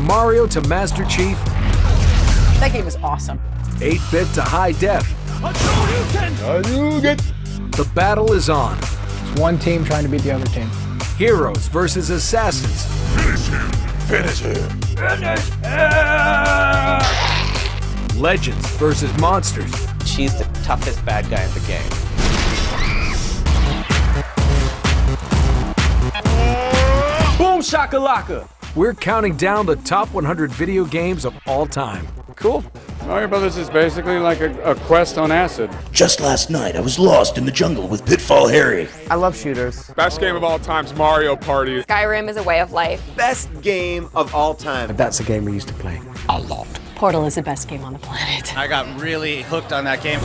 Mario to Master Chief, That game is awesome. 8-bit to high def, the battle is on. It's one team trying to beat the other team. Heroes versus assassins. Finish him. Legends versus monsters. She's the toughest bad guy in the game. Boom shakalaka! We're counting down the top 100 video games of all time. Cool. Mario Brothers is basically like a quest on acid. Just last night, I was lost in the jungle with Pitfall Harry. I love shooters. Best game of all time's Mario Party. Skyrim is a way of life. Best game of all time. That's a game we used to play a lot. Portal is the best game on the planet. I got really hooked on that game.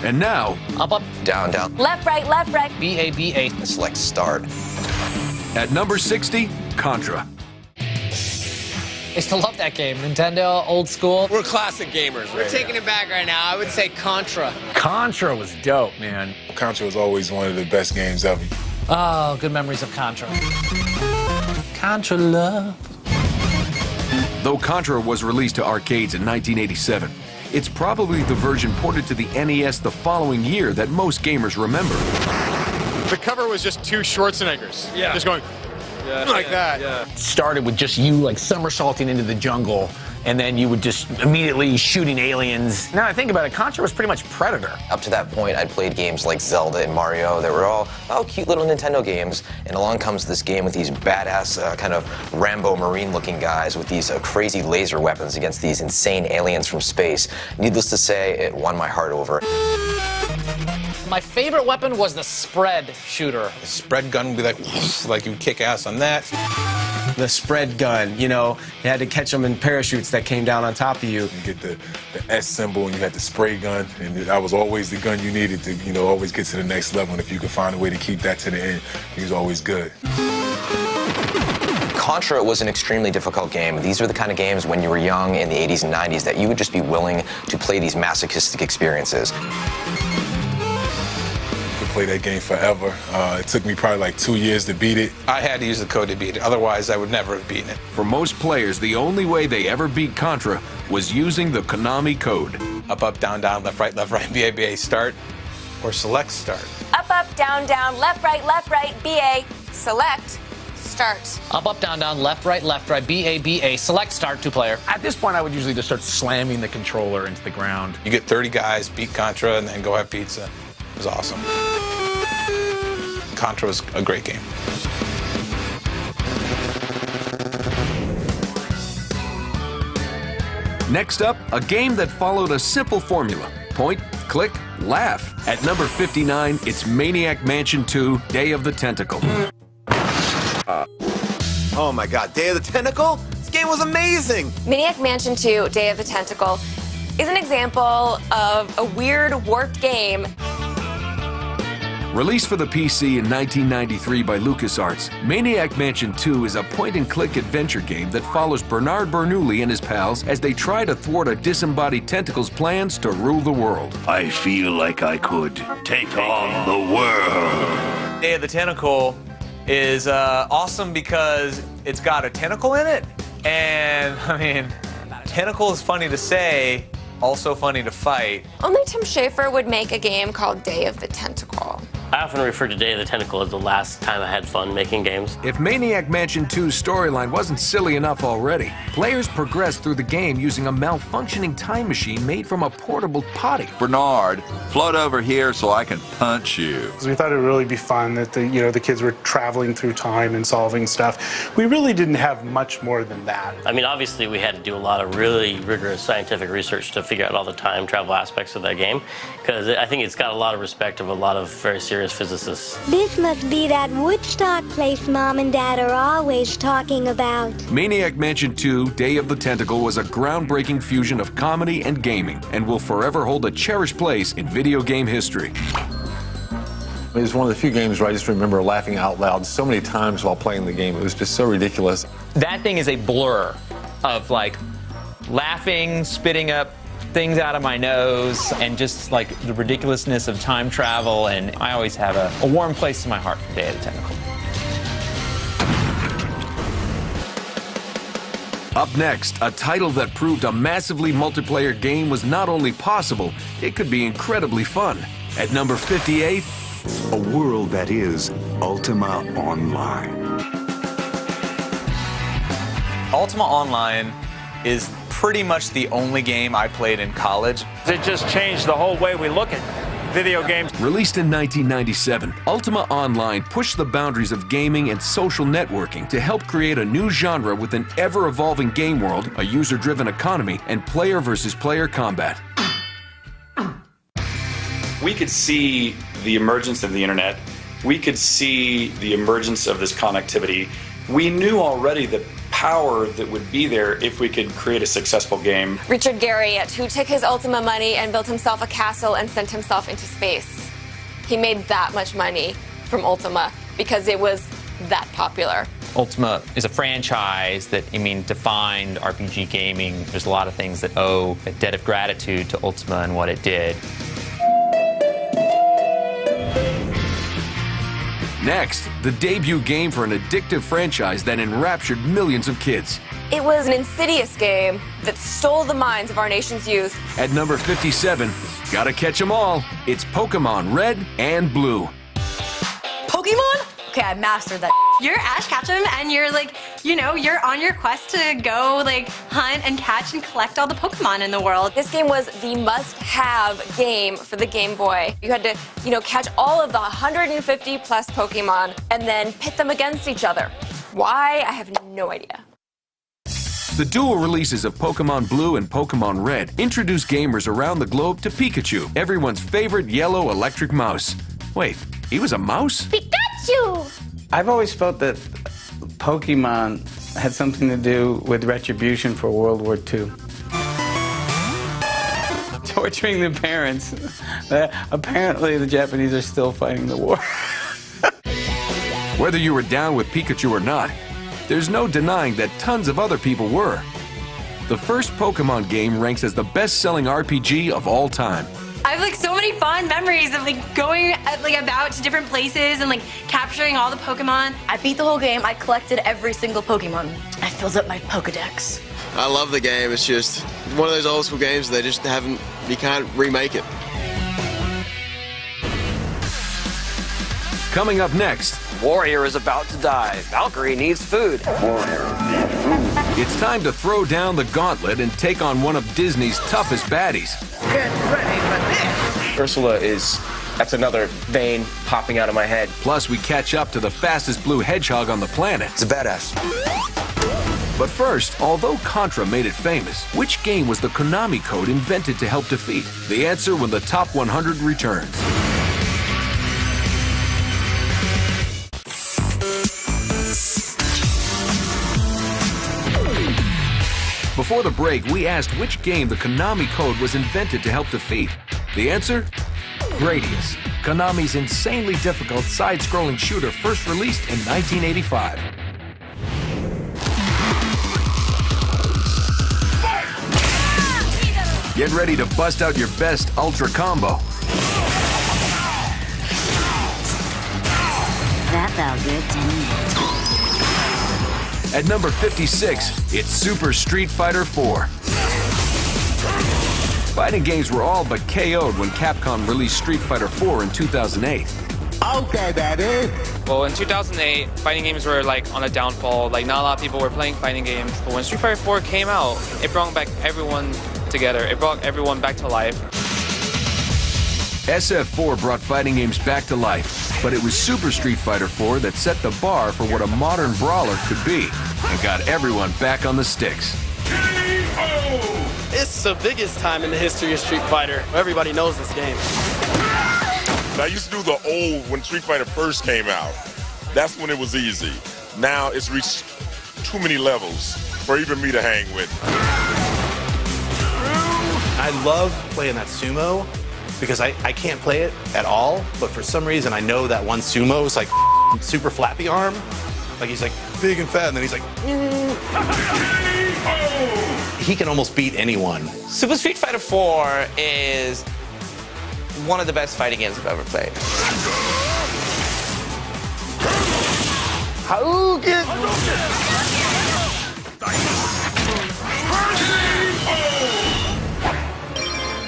And now, Up, Down, down. Left, right, B-A-B-A. Select start. at number 60, Contra. I used to love that game. Nintendo, old school. We're classic gamers. We're taking it back right now. I would say Contra. Contra was dope, man. Contra was always one of the best games ever. Oh, good memories of Contra. Contra love. Though Contra was released to arcades in 1987, it's probably the version ported to the NES the following year that most gamers remember. The cover was just two Schwarzeneggers. Yeah. Just going like that. Yeah. Started with just you like somersaulting into the jungle, and then you would just immediately shooting aliens. Now I think about it, Contra was pretty much Predator. Up to that point, I'd played games like Zelda and Mario that were all cute little Nintendo games. And along comes this game with these badass kind of Rambo Marine-looking guys with these crazy laser weapons against these insane aliens from space. Needless to say, it won my heart over. My favorite weapon was the spread shooter. The spread gun would be like you kick ass on that. The spread gun, you know, you had to catch them in parachutes that came down on top of you. You get the S symbol and you had the spray gun, and that was always the gun you needed to, always get to the next level. And if you could find a way to keep that to the end, it was always good. Contra was an extremely difficult game. These were the kind of games when you were young in the 80s and 90s that you would just be willing to play these masochistic experiences. Play that game forever. It took me probably like 2 years to beat it. I had to use the code to beat it, otherwise I would never have beaten it. For most players, the only way they ever beat Contra was using the Konami code. Up, down, left, right, B-A-B-A, start, or select start. Up, down, left, right, B-A, select, start. Up, down, left, right, B-A-B-A, select start, two-player. At this point, I would usually just start slamming the controller into the ground. You get 30 guys, beat Contra, and then go have pizza. It was awesome. Contra was a great game. Next up, a game that followed a simple formula. Point, click, laugh. At number 59, it's Maniac Mansion 2, Day of the Tentacle. Oh my god, Day of the Tentacle? This game was amazing! Maniac Mansion 2, Day of the Tentacle is an example of a weird, warped game. Released for the PC in 1993 by LucasArts, Maniac Mansion 2 is a point-and-click adventure game that follows Bernard Bernoulli and his pals as they try to thwart a disembodied tentacle's plans to rule the world. I feel like I could take on the world. Day of the Tentacle is awesome because it's got a tentacle in it, and I mean, tentacle is funny to say, also funny to fight. Only Tim Schafer would make a game called Day of the Tentacle. I often refer to Day of the Tentacle as the last time I had fun making games. If Maniac Mansion 2's storyline wasn't silly enough already, players progressed through the game using a malfunctioning time machine made from a portable potty. Bernard, float over here so I can punch you. We thought it would really be fun that the kids were traveling through time and solving stuff. We really didn't have much more than that. I mean, obviously we had to do a lot of really rigorous scientific research to figure out all the time travel aspects of that game, because I think it's got a lot of respect of a lot of very serious physicists. This must be that Woodstock place Mom and Dad are always talking about. Maniac Mansion 2, Day of the Tentacle was a groundbreaking fusion of comedy and gaming and will forever hold a cherished place in video game history. It was one of the few games where I just remember laughing out loud so many times while playing the game. It was just so ridiculous. That thing is a blur of like laughing, spitting up things out of my nose, and just like the ridiculousness of time travel. And I always have a warm place in my heart for Day of the Tentacle. Up next, a title that proved a massively multiplayer game was not only possible, it could be incredibly fun. At number 58, a world that is Ultima Online. Ultima Online is pretty much the only game I played in college. It just changed the whole way we look at video games. Released in 1997, Ultima Online pushed the boundaries of gaming and social networking to help create a new genre with an ever-evolving game world, a user-driven economy, and player versus player combat. We could see the emergence of the internet. We could see the emergence of this connectivity. We knew already the power that would be there if we could create a successful game. Richard Garriott, who took his Ultima money and built himself a castle and sent himself into space. He made that much money from Ultima because it was that popular. Ultima is a franchise that, defined RPG gaming. There's a lot of things that owe a debt of gratitude to Ultima and what it did. Next, the debut game for an addictive franchise that enraptured millions of kids. It was an insidious game that stole the minds of our nation's youth. At number 57, gotta catch 'em all, it's Pokemon Red and Blue. Pokemon? Okay, I mastered that. You're Ash Ketchum, and you're like, you're on your quest to go hunt and catch and collect all the Pokemon in the world. This game was the must-have game for the Game Boy. You had to, catch all of the 150 plus Pokemon and then pit them against each other. Why? I have no idea. The dual releases of Pokemon Blue and Pokemon Red introduced gamers around the globe to Pikachu, everyone's favorite yellow electric mouse. Wait, he was a mouse? Pikachu! I've always felt that Pokemon had something to do with retribution for World War II. Torturing the parents. Apparently the Japanese are still fighting the war. Whether you were down with Pikachu or not, there's no denying that tons of other people were. The first Pokemon game ranks as the best-selling RPG of all time. I have so many fond memories of going about to different places and capturing all the Pokemon. I beat the whole game. I collected every single Pokemon. I filled up my Pokedex. I love the game. It's just one of those old school games they just haven't, you can't remake it. Coming up next, Warrior is about to die. Valkyrie needs food. It's time to throw down the gauntlet and take on one of Disney's toughest baddies. Get ready for this! Ursula that's another vein popping out of my head. Plus, we catch up to the fastest blue hedgehog on the planet. It's a badass. But first, although Contra made it famous, which game was the Konami code invented to help defeat? The answer when the Top 100 returns. Before the break, we asked which game the Konami code was invented to help defeat. The answer? Gradius, Konami's insanely difficult side-scrolling shooter first released in 1985. Get ready to bust out your best Ultra Combo. That felt good to me. At number 56, it's Super Street Fighter 4. Fighting games were all but KO'd when Capcom released Street Fighter 4 in 2008. Okay, Daddy. Well, in 2008, fighting games were on a downfall. Not a lot of people were playing fighting games. But when Street Fighter 4 came out, it brought back everyone together. It brought everyone back to life. SF4 brought fighting games back to life, but it was Super Street Fighter 4 that set the bar for what a modern brawler could be and got everyone back on the sticks. It's the biggest time in the history of Street Fighter. Everybody knows this game. I used to do the old, when Street Fighter first came out. That's when it was easy. Now it's reached too many levels for even me to hang with. I love playing that sumo. because I can't play it at all, but for some reason I know that one sumo is like super flappy arm. Like he's like big and fat, and then he's like, he can almost beat anyone. Super Street Fighter 4 is one of the best fighting games I've ever played.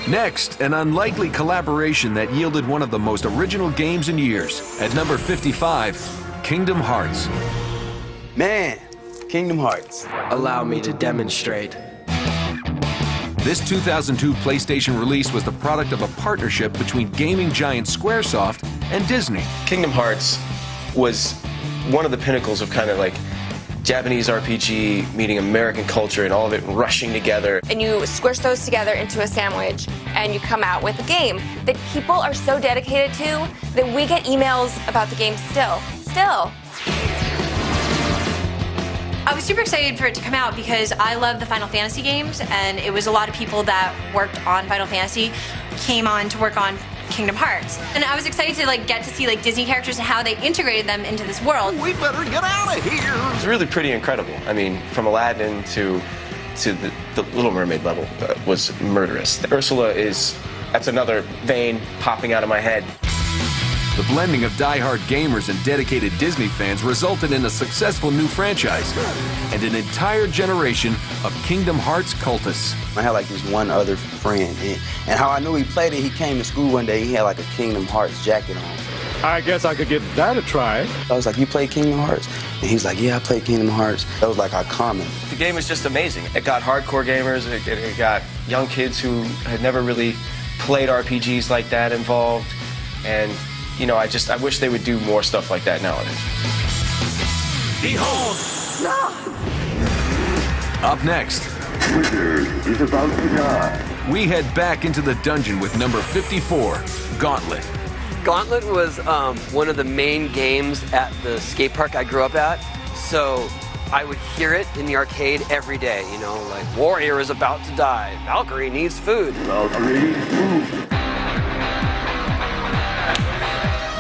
Next, an unlikely collaboration that yielded one of the most original games in years. At number 55, Kingdom Hearts. Man, Kingdom Hearts. Allow me to demonstrate. This 2002 PlayStation release was the product of a partnership between gaming giant Squaresoft and Disney. Kingdom Hearts was one of the pinnacles of kind of like Japanese RPG meeting American culture and all of it rushing together. And you squish those together into a sandwich and you come out with a game that people are so dedicated to that we get emails about the game still. I was super excited for it to come out because I love the Final Fantasy games, and it was a lot of people that worked on Final Fantasy came on to work on Kingdom Hearts. And I was excited to get to see Disney characters and how they integrated them into this world. We better get out of here. It's really pretty incredible. I mean, from Aladdin to the Little Mermaid level was murderous. Ursula that's another vein popping out of my head. The blending of die-hard gamers and dedicated Disney fans resulted in a successful new franchise and an entire generation of Kingdom Hearts cultists. I had this one other friend, and how I knew he played it, he came to school one day, he had a Kingdom Hearts jacket on. I guess I could give that a try. I was like, you play Kingdom Hearts? And he's like, yeah, I play Kingdom Hearts. That was our common. The game is just amazing. It got hardcore gamers, it got young kids who had never really played RPGs like that involved, and I wish they would do more stuff like that nowadays. Behold! Up next, Wizard is about to die. we head back into the dungeon with number 54, Gauntlet. Gauntlet was one of the main games at the skate park I grew up at, so I would hear it in the arcade every day, Warrior is about to die, Valkyrie needs food. Valkyrie needs food.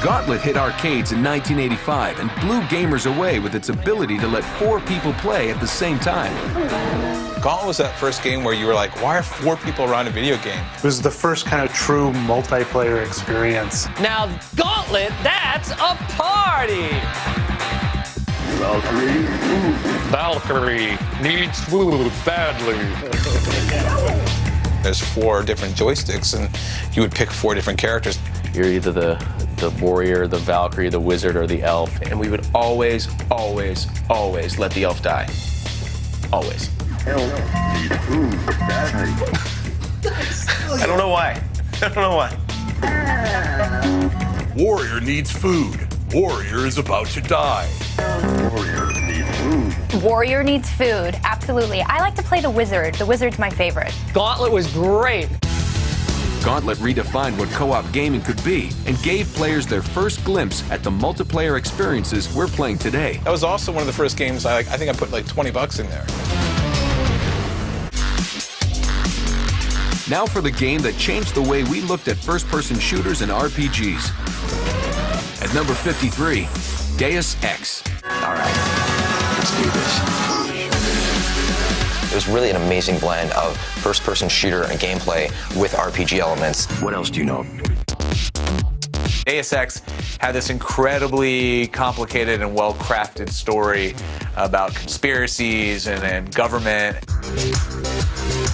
Gauntlet hit arcades in 1985 and blew gamers away with its ability to let 4 people play at the same time. Gauntlet was that first game where you were like, why are 4 people around a video game? It was the first kind of true multiplayer experience. Now, Gauntlet, that's a party! Valkyrie needs Valkyrie food. needs food badly. There's 4 different joysticks, and you would pick 4 different characters. You're either the warrior, the Valkyrie, the wizard, or the elf. And we would always, always, always let the elf die. Always. Elf needs food badly. I don't know why. Warrior needs food. Warrior is about to die. Warrior needs food. Warrior needs food, absolutely. I like to play the wizard. The wizard's my favorite. Gauntlet was great. Gauntlet redefined what co-op gaming could be and gave players their first glimpse at the multiplayer experiences we're playing today. That was also one of the first games I think I put $20 in there. Now for the game that changed the way we looked at first-person shooters and RPGs. At number 53, Deus Ex. All right, let's do this. It was really an amazing blend of first-person shooter and gameplay with RPG elements. What else do you know? Deus Ex had this incredibly complicated and well-crafted story about conspiracies and government.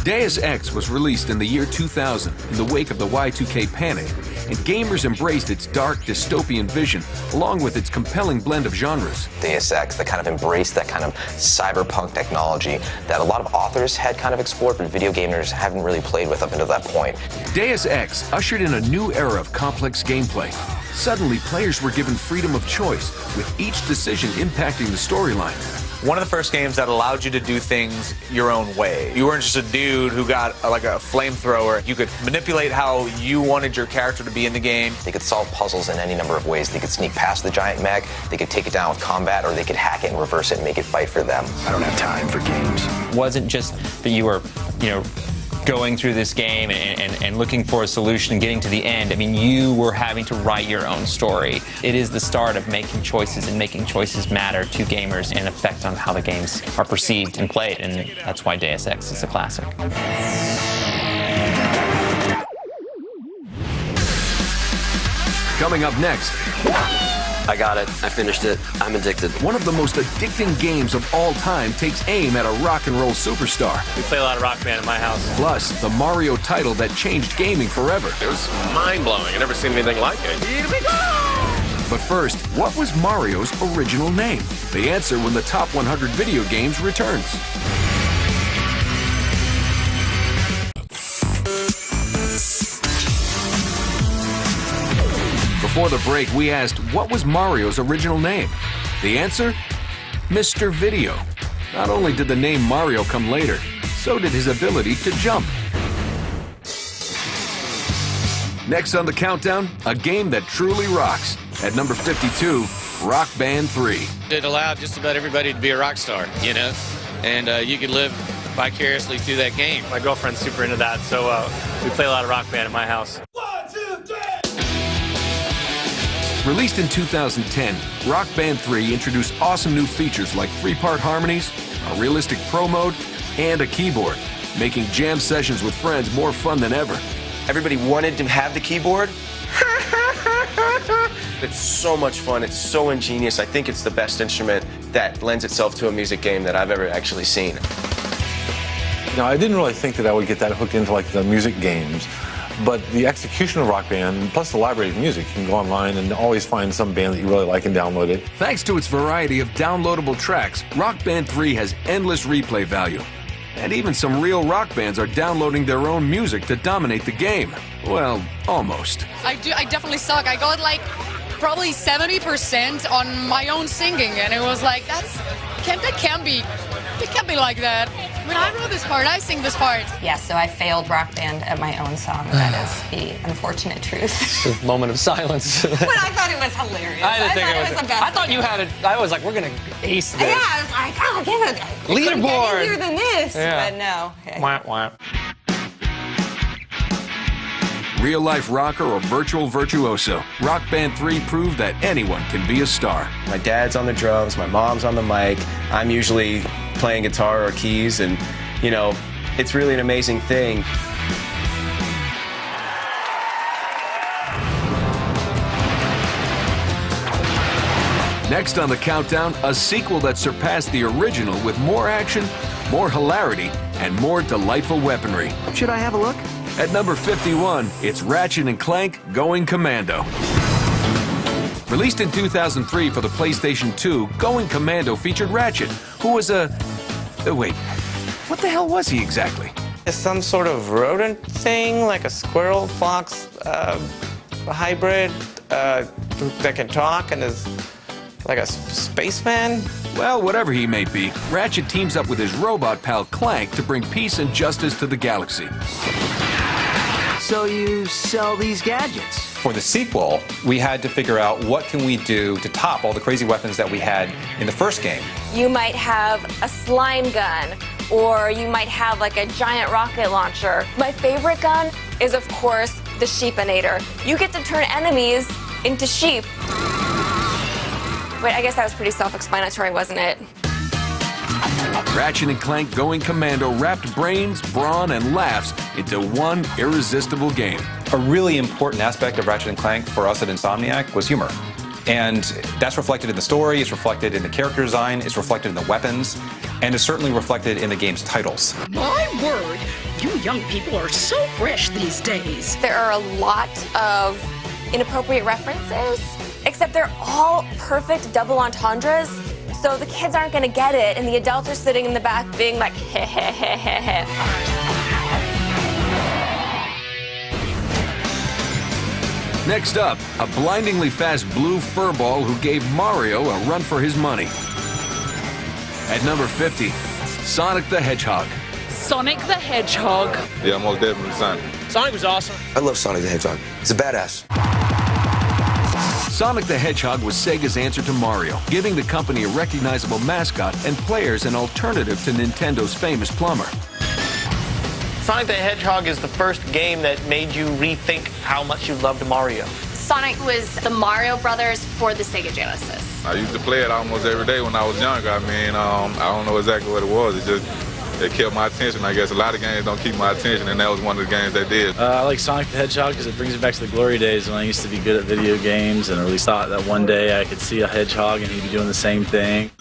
Deus Ex was released in the year 2000 in the wake of the Y2K panic, and gamers embraced its dark, dystopian vision, along with its compelling blend of genres. Deus Ex that kind of embraced that kind of cyberpunk technology that a lot of authors had kind of explored, but video gamers haven't really played with up until that point. Deus Ex ushered in a new era of complex gameplay. Suddenly, players were given freedom of choice, with each decision impacting the storyline. One of the first games that allowed you to do things your own way. You weren't just a dude who got a flamethrower. You could manipulate how you wanted your character to be in the game. They could solve puzzles in any number of ways. They could sneak past the giant mech, they could take it down with combat, or they could hack it and reverse it and make it fight for them. I don't have time for games. It wasn't just that you were, going through this game and looking for a solution and getting to the end. I mean, you were having to write your own story. It is the start of making choices, and making choices matter to gamers and affect on how the games are perceived and played, and that's why Deus Ex is a classic. Coming up next. I got it. I finished it. I'm addicted. One of the most addicting games of all time takes aim at a rock and roll superstar. We play a lot of Rock Band in my house. Plus, the Mario title that changed gaming forever. It was mind-blowing. I've never seen anything like it. Here we go! But first, what was Mario's original name? The answer when the Top 100 Video Games returns. Before the break, we asked, what was Mario's original name? The answer? Mr. Video. Not only did the name Mario come later, so did his ability to jump. Next on the countdown, a game that truly rocks. At number 52, Rock Band 3. It allowed just about everybody to be a rock star, you know, and you could live vicariously through that game. My girlfriend's super into that, so we play a lot of Rock Band in my house. Released in 2010, Rock Band 3 introduced awesome new features like 3-part harmonies, a realistic pro mode, and a keyboard, making jam sessions with friends more fun than ever. Everybody wanted to have the keyboard. It's so much fun. It's so ingenious. I think it's the best instrument that lends itself to a music game that I've ever actually seen. Now, I didn't really think that I would get that hooked into like the music games. But the execution of Rock Band, plus the library of music, you can go online and always find some band that you really like and download it. Thanks to its variety of downloadable tracks, Rock Band 3 has endless replay value. And even some real rock bands are downloading their own music to dominate the game. Well, almost. I definitely suck. I got like probably 70% on my own singing, and it was like, it can't be like that. I mean, I wrote this part, I sing this part. Yes, so I failed Rock Band at my own song. That is the unfortunate truth. It's a moment of silence. But I thought it was hilarious. I thought it was the best. I thought you had it. I was like, we're going to ace this. Yeah, I was like, oh, give it. Leaderboard. Get easier than this. Yeah. But no. Okay. Wah, wah. Real-life rocker or virtual virtuoso, Rock Band 3 proved that anyone can be a star. My dad's on the drums, my mom's on the mic. I'm usually playing guitar or keys, and, you know, it's really an amazing thing. Next on the countdown, a sequel that surpassed the original with more action, more hilarity, and more delightful weaponry. Should I have a look? At number 51, it's Ratchet & Clank Going Commando. Released in 2003 for the PlayStation 2, Going Commando featured Ratchet, who was a... wait, what the hell was he exactly? Some sort of rodent thing, like a squirrel, fox, hybrid that can talk and is like a spaceman? Well, whatever he may be, Ratchet teams up with his robot pal Clank to bring peace and justice to the galaxy. So you sell these gadgets? For the sequel, we had to figure out what can we do to top all the crazy weapons that we had in the first game. You might have a slime gun, or you might have like a giant rocket launcher. My favorite gun is, of course, the Sheepinator. You get to turn enemies into sheep. Wait, I guess that was pretty self-explanatory, wasn't it? Ratchet & Clank Going Commando wrapped brains, brawn, and laughs into one irresistible game. A really important aspect of Ratchet & Clank for us at Insomniac was humor. And that's reflected in the story, it's reflected in the character design, it's reflected in the weapons, and it's certainly reflected in the game's titles. My word, you young people are so fresh these days. There are a lot of inappropriate references, except they're all perfect double entendres. So the kids aren't going to get it, and the adults are sitting in the back being like, heh, heh, heh, heh, heh. Next up, a blindingly fast blue furball who gave Mario a run for his money. At number 50, Sonic the Hedgehog. Sonic the Hedgehog. Yeah, most definitely Sonic. Sonic was awesome. I love Sonic the Hedgehog. He's a badass. Sonic the Hedgehog was Sega's answer to Mario, giving the company a recognizable mascot and players an alternative to Nintendo's famous plumber. Sonic the Hedgehog is the first game that made you rethink how much you loved Mario. Sonic was the Mario Brothers for the Sega Genesis. I used to play it almost every day when I was younger. I mean, I don't know exactly what it was. It kept my attention. I guess a lot of games don't keep my attention, and that was one of the games that did. I like Sonic the Hedgehog because it brings me back to the glory days when I used to be good at video games, and I really thought that one day I could see a hedgehog and he'd be doing the same thing.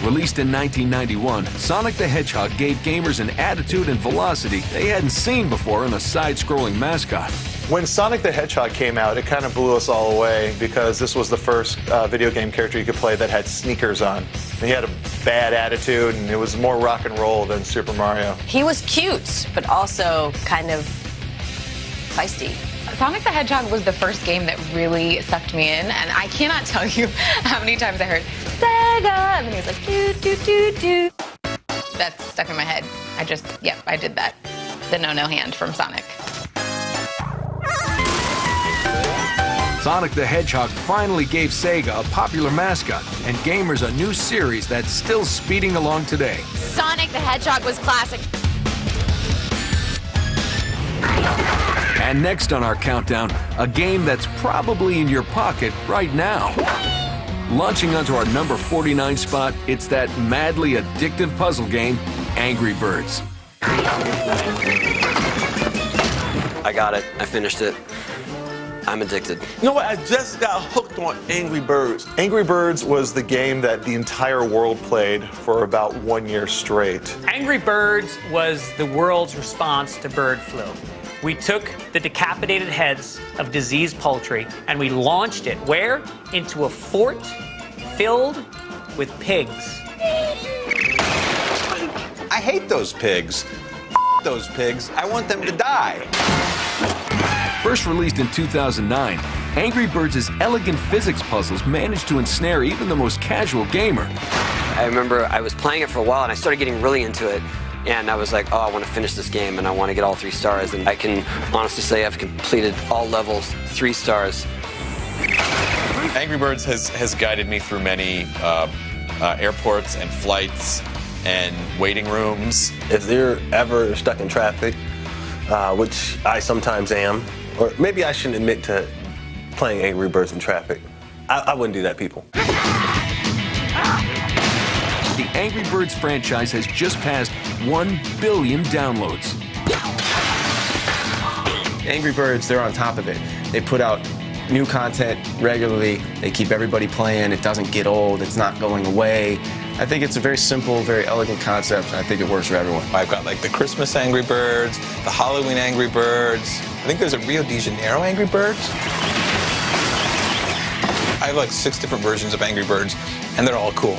Released in 1991, Sonic the Hedgehog gave gamers an attitude and velocity they hadn't seen before in a side-scrolling mascot. When Sonic the Hedgehog came out, it kind of blew us all away because this was the first video game character you could play that had sneakers on. He had a bad attitude, and it was more rock and roll than Super Mario. He was cute, but also kind of feisty. Sonic the Hedgehog was the first game that really sucked me in, and I cannot tell you how many times I heard Sega, and then he was like, doo, doo, doo, doo. That stuck in my head. I did that. The no-no hand from Sonic. Sonic the Hedgehog finally gave Sega a popular mascot and gamers a new series that's still speeding along today. Sonic the Hedgehog was classic. And next on our countdown, a game that's probably in your pocket right now. Launching onto our number 49 spot, it's that madly addictive puzzle game, Angry Birds. I got it. I finished it. I'm addicted. You know what? I just got hooked on Angry Birds. Angry Birds was the game that the entire world played for about 1 year straight. Angry Birds was the world's response to bird flu. We took the decapitated heads of diseased poultry and we launched it where? Into a fort filled with pigs. I hate those pigs. Those pigs. I want them to die. First released in 2009, Angry Birds' elegant physics puzzles managed to ensnare even the most casual gamer. I remember I was playing it for a while and I started getting really into it. And I was like, oh, I want to finish this game and I want to get all 3 stars. And I can honestly say I've completed all levels 3 stars. Angry Birds has guided me through many airports and flights and waiting rooms. If they're ever stuck in traffic, which I sometimes am, or maybe I shouldn't admit to playing Angry Birds in traffic. I wouldn't do that, people. The Angry Birds franchise has just passed 1 billion downloads. Angry Birds, they're on top of it. They put out new content regularly. They keep everybody playing. It doesn't get old. It's not going away. I think it's a very simple, very elegant concept, and I think it works for everyone. I've got like the Christmas Angry Birds, the Halloween Angry Birds. I think there's a Rio de Janeiro Angry Birds. I have like 6 different versions of Angry Birds, and they're all cool.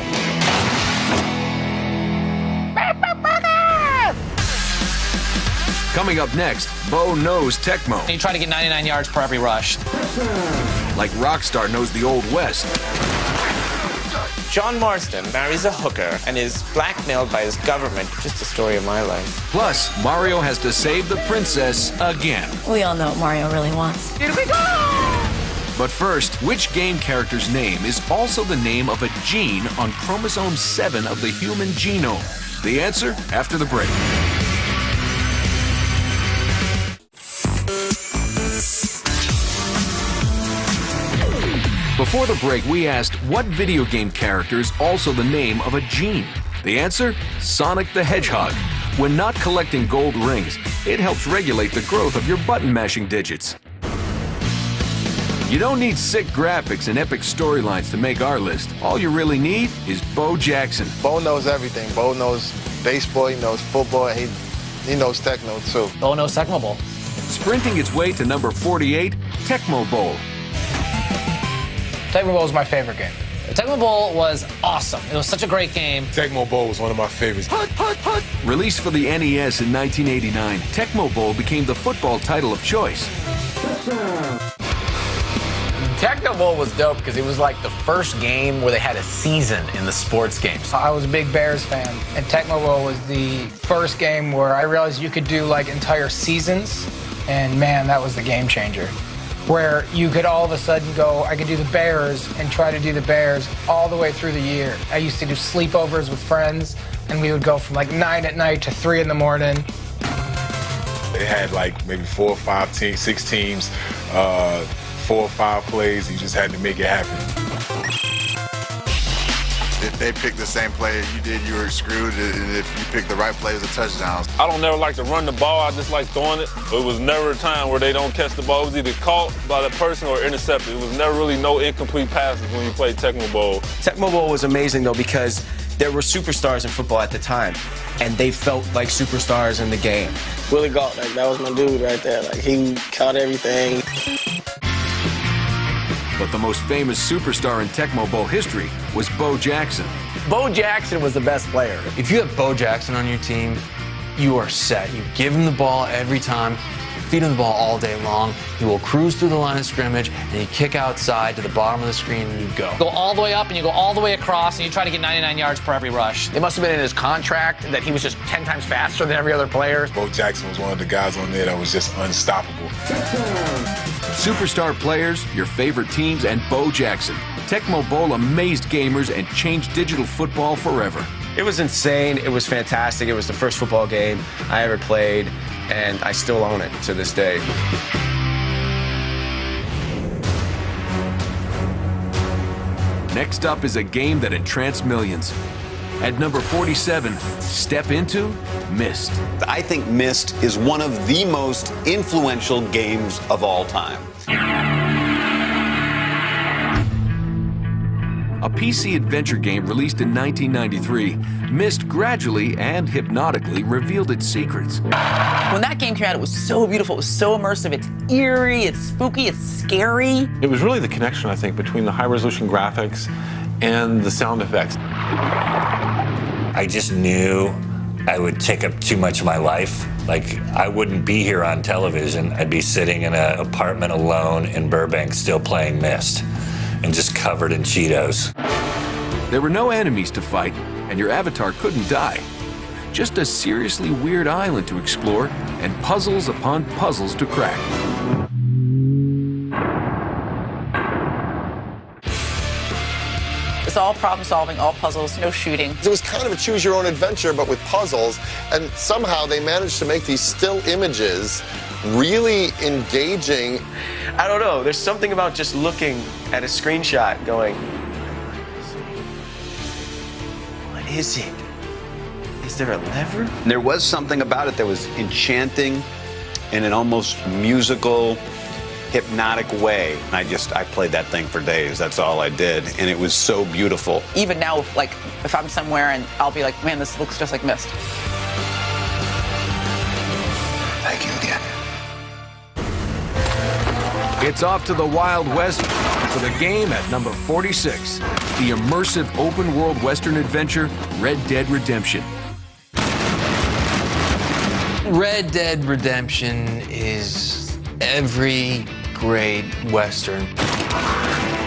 Coming up next, Bo knows Tecmo. You try to get 99 yards per every rush. Like Rockstar knows the Old West. John Marston marries a hooker and is blackmailed by his government. Just the story of my life. Plus, Mario has to save the princess again. We all know what Mario really wants. Here we go! But first, which game character's name is also the name of a gene on chromosome 7 of the human genome? The answer after the break. Before the break, we asked what video game character is also the name of a gene. The answer? Sonic the Hedgehog. When not collecting gold rings, it helps regulate the growth of your button-mashing digits. You don't need sick graphics and epic storylines to make our list. All you really need is Bo Jackson. Bo knows everything. Bo knows baseball, he knows football, he knows Tecmo too. Bo knows Tecmo Bowl. Sprinting its way to number 48, Tecmo Bowl. Tecmo Bowl was my favorite game. Tecmo Bowl was awesome. It was such a great game. Tecmo Bowl was one of my favorites. Released for the NES in 1989, Tecmo Bowl became the football title of choice. Tecmo Bowl was dope because it was like the first game where they had a season in the sports games. I was a big Bears fan, and Tecmo Bowl was the first game where I realized you could do like entire seasons, and man, that was the game changer. Where you could all of a sudden go, I could do the Bears and try to do the Bears all the way through the year. I used to do sleepovers with friends, and we would go from like 9 at night to 3 in the morning. They had like maybe 4 or 5 teams, 6 teams, 4 or 5 plays. You just had to make it happen. If they picked the same play you did, you were screwed. And if you picked the right play, it was a touchdown. I don't never like to run the ball. I just like throwing it. It was never a time where they don't catch the ball. It was either caught by the person or intercepted. It was never really no incomplete passes when you played Tecmo Bowl. Tecmo Bowl was amazing, though, because there were superstars in football at the time, and they felt like superstars in the game. Willie Gault, like, that was my dude right there. Like, he caught everything. But the most famous superstar in Tecmo Bowl history was Bo Jackson. Bo Jackson was the best player. If you have Bo Jackson on your team, you are set. You give him the ball every time, feed him the ball all day long. He will cruise through the line of scrimmage, and you kick outside to the bottom of the screen, and you go. Go all the way up, and you go all the way across, and you try to get 99 yards per every rush. It must have been in his contract that he was just 10 times faster than every other player. Bo Jackson was one of the guys on there that was just unstoppable. Superstar players, your favorite teams, and Bo Jackson. Tecmo Bowl amazed gamers and changed digital football forever. It was insane. It was fantastic. It was the first football game I ever played, and I still own it to this day. Next up is a game that entranced millions. At number 47, Step Into Myst. I think Myst is one of the most influential games of all time. A PC adventure game released in 1993, Myst gradually and hypnotically revealed its secrets. When that game came out, it was so beautiful, it was so immersive, it's eerie, it's spooky, it's scary. It was really the connection, I think, between the high-resolution graphics and the sound effects. I just knew I would take up too much of my life. Like, I wouldn't be here on television. I'd be sitting in an apartment alone in Burbank still playing Myst and just covered in Cheetos. There were no enemies to fight, and your avatar couldn't die. Just a seriously weird island to explore and puzzles upon puzzles to crack. It's all problem solving, all puzzles, no shooting. It was kind of a choose your own adventure, but with puzzles, and somehow they managed to make these still images really engaging. I don't know, there's something about just looking at a screenshot going, what is it? Is there a lever? There was something about it that was enchanting in an almost musical, hypnotic way. I played that thing for days. That's all I did, and it was so beautiful. Even now, like, if I'm somewhere and I'll be like, man, this looks just like Myst. Thank you again. It's off to the Wild West for the game at number 46, the immersive open-world Western adventure, Red Dead Redemption. Red Dead Redemption is every great Western.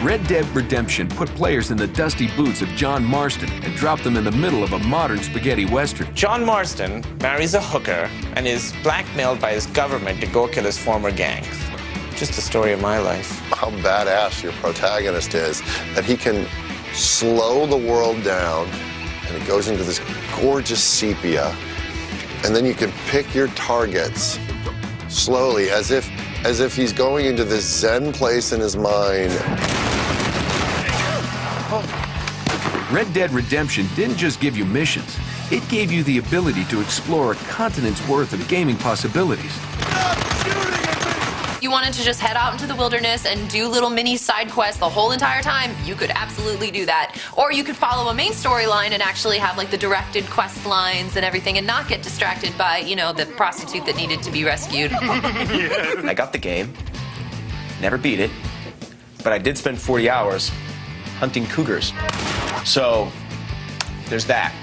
Red Dead Redemption put players in the dusty boots of John Marston and dropped them in the middle of a modern spaghetti Western. John Marston marries a hooker and is blackmailed by his government to go kill his former gangs. Just a story of my life. How badass your protagonist is, that he can slow the world down, and it goes into this gorgeous sepia, and then you can pick your targets slowly, as if he's going into this Zen place in his mind. Red Dead Redemption didn't just give you missions, it gave you the ability to explore a continent's worth of gaming possibilities. You wanted to just head out into the wilderness and do little mini side quests the whole entire time, you could absolutely do that. Or you could follow a main storyline and actually have like the directed quest lines and everything and not get distracted by, you know, the prostitute that needed to be rescued. I got the game, never beat it, but I did spend 40 hours hunting cougars. So, there's that.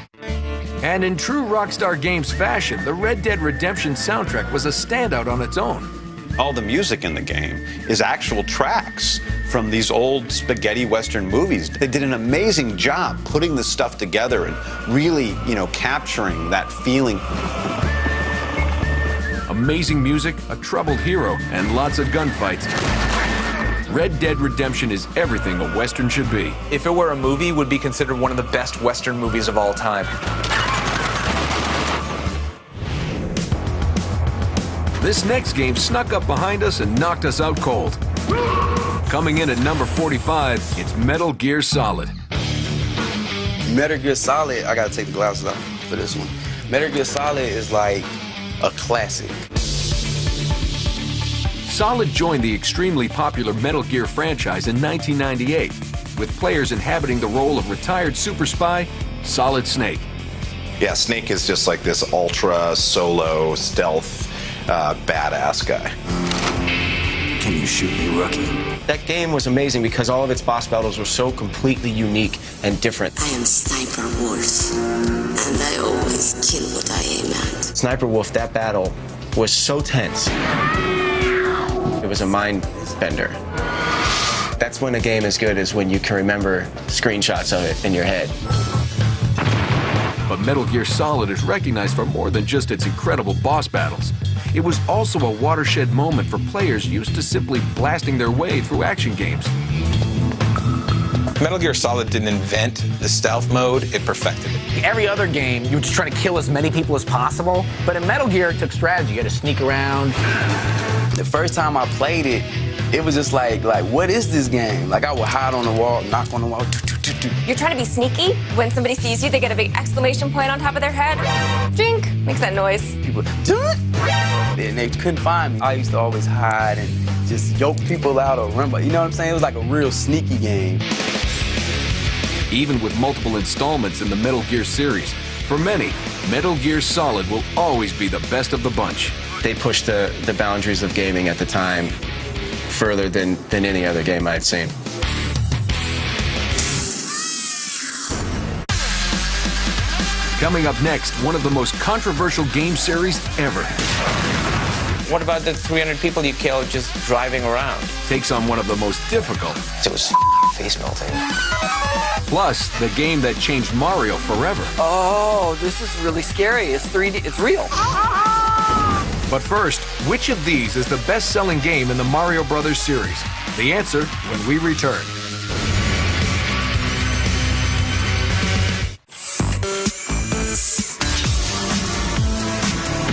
And in true Rockstar Games fashion, the Red Dead Redemption soundtrack was a standout on its own. All the music in the game is actual tracks from these old spaghetti Western movies. They did an amazing job putting this stuff together and really, capturing that feeling. Amazing music, a troubled hero, and lots of gunfights. Red Dead Redemption is everything a Western should be. If it were a movie, it would be considered one of the best Western movies of all time. This next game snuck up behind us and knocked us out cold. Coming in at number 45, it's Metal Gear Solid. Metal Gear Solid, I gotta take the glasses off for this one. Metal Gear Solid is like a classic. Solid joined the extremely popular Metal Gear franchise in 1998, with players inhabiting the role of retired super spy, Solid Snake. Yeah, Snake is just like this ultra solo stealth badass guy. Can you shoot me, rookie? That game was amazing because all of its boss battles were so completely unique and different. I am Sniper Wolf, and I always kill what I aim at. Sniper Wolf, that battle was so tense. It was a mind bender. That's when a game is good, is when you can remember screenshots of it in your head. But Metal Gear Solid is recognized for more than just its incredible boss battles. It was also a watershed moment for players used to simply blasting their way through action games. Metal Gear Solid didn't invent the stealth mode, it perfected it. Every other game, you were just trying to kill as many people as possible. But in Metal Gear, it took strategy. You had to sneak around. The first time I played it, it was just like, what is this game? Like, I would hide on the wall, knock on the wall. You're trying to be sneaky. When somebody sees you, they get a big exclamation point on top of their head. Drink makes that noise. People, and they couldn't find me. I used to always hide and just yoke people out or run. You know what I'm saying? It was like a real sneaky game. Even with multiple installments in the Metal Gear series, for many, Metal Gear Solid will always be the best of the bunch. They pushed the boundaries of gaming at the time further than any other game I'd seen. Coming up next, one of the most controversial game series ever. What about the 300 people you killed just driving around? Takes on one of the most difficult. It was face melting. Plus, the game that changed Mario forever. Oh, this is really scary. It's 3D. It's real. But first, which of these is the best-selling game in the Mario Brothers series? The answer when we return.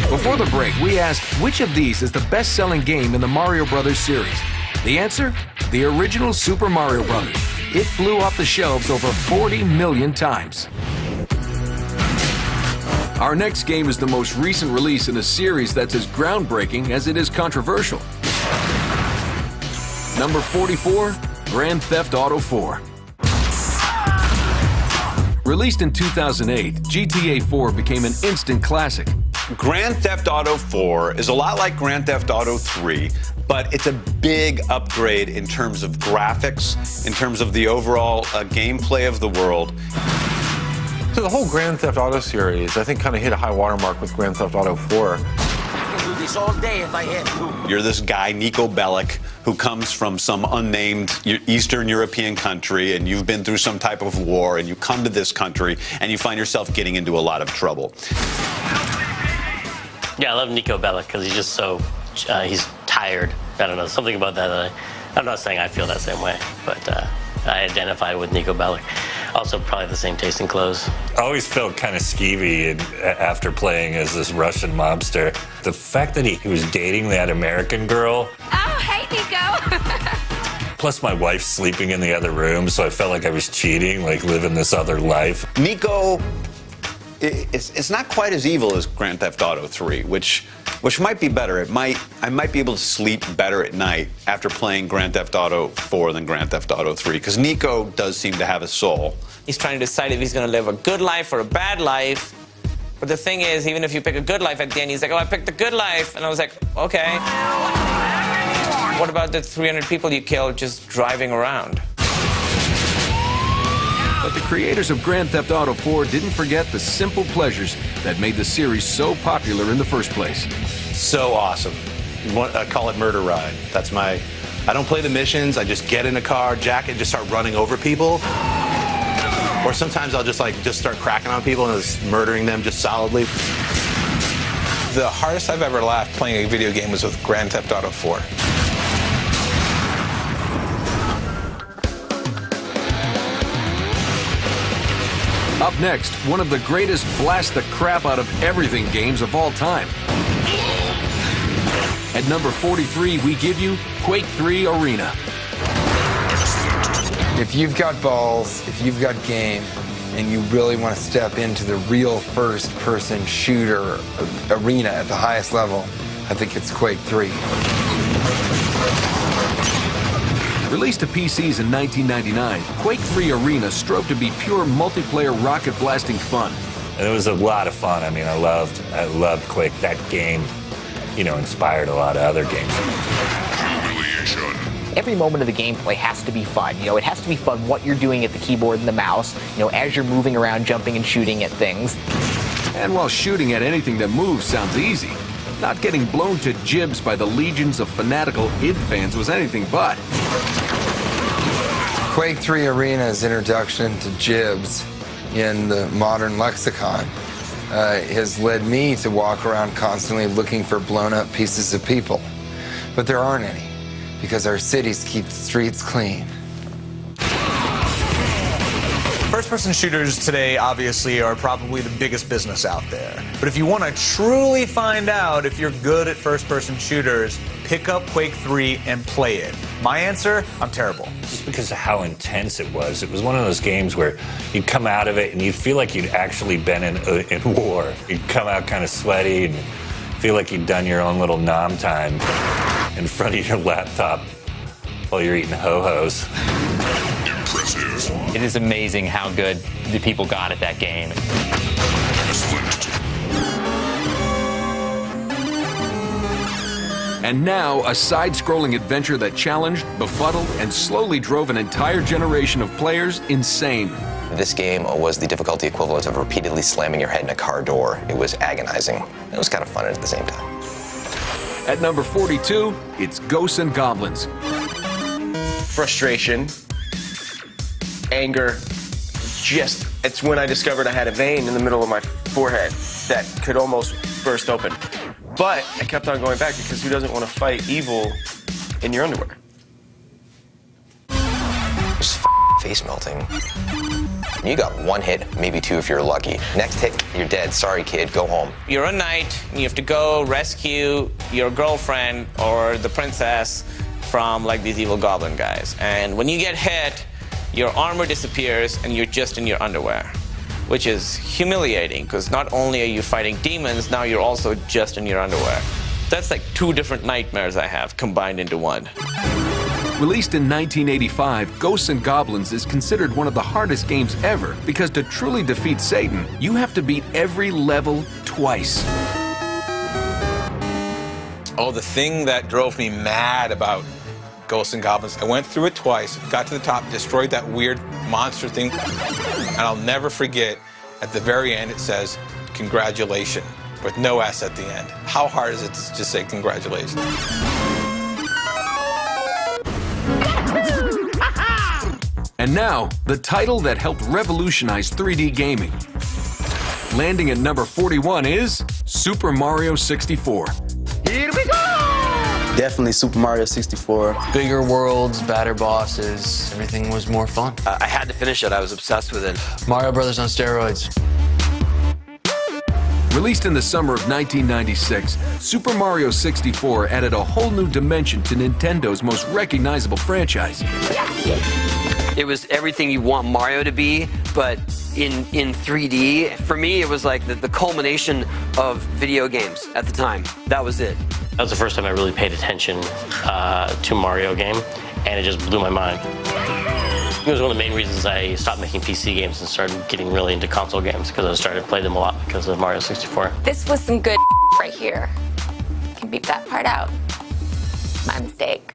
Before the break, we asked which of these is the best-selling game in the Mario Brothers series. The answer? The original Super Mario Brothers. It flew off the shelves over 40 million times. Our next game is the most recent release in a series that's as groundbreaking as it is controversial. Number 44, Grand Theft Auto 4. Released in 2008, GTA 4 became an instant classic. Grand Theft Auto 4 is a lot like Grand Theft Auto 3, but it's a big upgrade in terms of graphics, in terms of the overall gameplay of the world. So the whole Grand Theft Auto series, I think, kind of hit a high watermark with Grand Theft Auto 4. I can do this all day if I had to. You're this guy, Niko Bellic, who comes from some unnamed Eastern European country, and you've been through some type of war, and you come to this country, and you find yourself getting into a lot of trouble. Yeah, I love Niko Bellic because he's just so, he's tired. I don't know, something about that. I'm not saying I feel that same way, but I identify with Niko Bellic. Also, probably the same taste in clothes. I always felt kind of skeevy after playing as this Russian mobster. The fact that he was dating that American girl. Oh, hey, Niko. Plus, my wife's sleeping in the other room, so I felt like I was cheating, like living this other life. Niko, it's not quite as evil as Grand Theft Auto 3, which might be better. I might be able to sleep better at night after playing Grand Theft Auto 4 than Grand Theft Auto 3, because Niko does seem to have a soul. He's trying to decide if he's going to live a good life or a bad life. But the thing is, even if you pick a good life at the end, he's like, oh, I picked the good life. And I was like, okay. What about the 300 people you killed just driving around? But the creators of Grand Theft Auto 4 didn't forget the simple pleasures that made the series so popular in the first place. So awesome. I call it Murder Ride. That's I don't play the missions. I just get in a car, jack it, just start running over people. Or sometimes I'll just start cracking on people and just murdering them just solidly. The hardest I've ever laughed playing a video game was with Grand Theft Auto 4. Up next, one of the greatest blast the crap out of everything games of all time. At number 43, we give you Quake 3 Arena. If you've got balls, if you've got game, and you really want to step into the real first-person shooter arena at the highest level, I think it's Quake 3. Released to PCs in 1999, Quake 3 Arena strove to be pure multiplayer rocket-blasting fun. And it was a lot of fun. I mean, I loved Quake. That game, you know, inspired a lot of other games. Every moment of the gameplay has to be fun. You know, it has to be fun what you're doing at the keyboard and the mouse, you know, as you're moving around, jumping and shooting at things. And while shooting at anything that moves sounds easy, not getting blown to jibs by the legions of fanatical id fans was anything but. Quake 3 Arena's introduction to jibs in the modern lexicon has led me to walk around constantly looking for blown-up pieces of people. But there aren't any, because our cities keep the streets clean. First-person shooters today, obviously, are probably the biggest business out there. But if you want to truly find out if you're good at first-person shooters, pick up Quake 3 and play it. My answer, I'm terrible. Just because of how intense it was one of those games where you'd come out of it and you'd feel like you'd actually been in war. You'd come out kind of sweaty and feel like you'd done your own little nom time in front of your laptop while you're eating ho-hos. It is amazing how good the people got at that game. And now, a side-scrolling adventure that challenged, befuddled, and slowly drove an entire generation of players insane. This game was the difficulty equivalent of repeatedly slamming your head in a car door. It was agonizing. It was kind of fun at the same time. At number 42, it's Ghosts and Goblins. Frustration, anger, it's when I discovered I had a vein in the middle of my forehead that could almost burst open. But I kept on going back because who doesn't want to fight evil in your underwear? Just face melting. You got one hit, maybe two if you're lucky. Next hit, you're dead. Sorry, kid, go home. You're a knight, and you have to go rescue your girlfriend or the princess from like these evil goblin guys. And when you get hit, your armor disappears and you're just in your underwear, which is humiliating because not only are you fighting demons, now you're also just in your underwear. That's like two different nightmares I have combined into one. Released in 1985, Ghosts and Goblins is considered one of the hardest games ever because to truly defeat Satan, you have to beat every level twice. Oh, the thing that drove me mad about Ghosts and Goblins, I went through it twice, got to the top, destroyed that weird monster thing, and I'll never forget, at the very end it says, congratulations, with no S at the end. How hard is it to just say congratulations? And now, the title that helped revolutionize 3D gaming. Landing at number 41 is Super Mario 64. Here we go! Definitely Super Mario 64. Bigger worlds, badder bosses, everything was more fun. I had to finish it. I was obsessed with it. Mario Brothers on steroids. Released in the summer of 1996, Super Mario 64 added a whole new dimension to Nintendo's most recognizable franchise. It was everything you want Mario to be, but in 3D. For me, it was like the culmination of video games at the time. That was it. That was the first time I really paid attention to Mario game, and it just blew my mind. It was one of the main reasons I stopped making PC games and started getting really into console games, because I started to play them a lot because of Mario 64. This was some good right here. Can beep that part out. My mistake.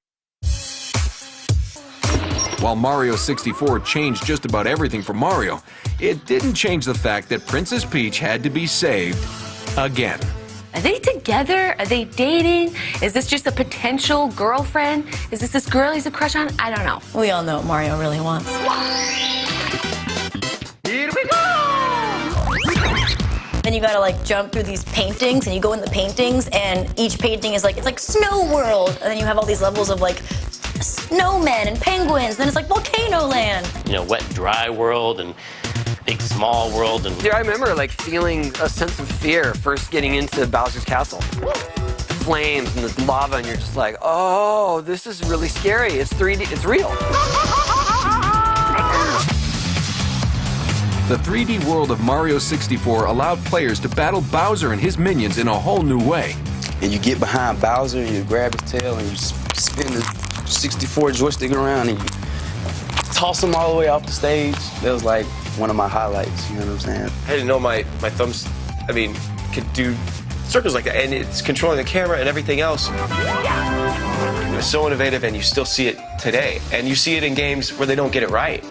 While Mario 64 changed just about everything for Mario, it didn't change the fact that Princess Peach had to be saved again. Are they together? Are they dating? Is this just a potential girlfriend? Is this girl he's a crush on? I don't know. We all know what Mario really wants. Here we go! Then you gotta like jump through these paintings, and you go in the paintings, and each painting is like, it's like Snow World, and then you have all these levels of like snowmen and penguins, then it's like Volcano Land. You know, wet, dry world and big, small world. And Yeah, I remember like feeling a sense of fear first getting into Bowser's Castle. flames and the lava, and you're just like, oh, this is really scary. It's 3D, it's real. The 3D world of Mario 64 allowed players to battle Bowser and his minions in a whole new way. And you get behind Bowser, you grab his tail, and you spin the 64 joystick around, and you toss him all the way off the stage. That was like one of my highlights, you know what I'm saying? I didn't know my thumbs, could do circles like that, and it's controlling the camera and everything else. It was so innovative, and you still see it today. And you see it in games where they don't get it right.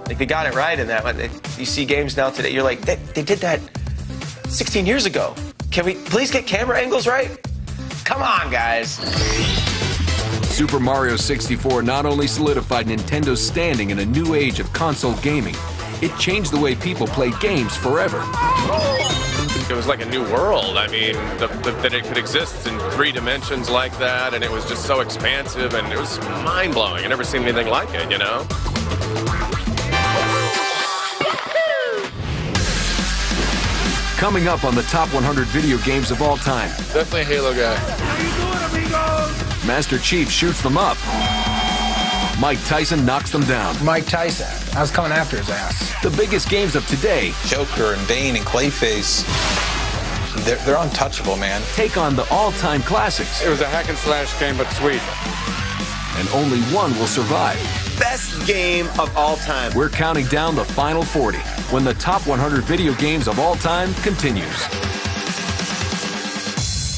Like, they got it right in that one. You see games now today, you're like, they did that 16 years ago. Can we please get camera angles right? Come on, guys. Super Mario 64 not only solidified Nintendo's standing in a new age of console gaming, it changed the way people play games forever. It was like a new world. I mean, that it could exist in 3 dimensions like that, and it was just so expansive, and it was mind-blowing. I never seen anything like it, you know? Coming up on the top 100 video games of all time. Definitely a Halo guy. Master Chief shoots them up. Mike Tyson knocks them down. Mike Tyson. I was coming after his ass. The biggest games of today. Joker and Bane and Clayface. They're untouchable, man. Take on the all-time classics. It was a hack and slash game, but sweet. And only one will survive. Best game of all time. We're counting down the final 40 when the top 100 video games of all time continues.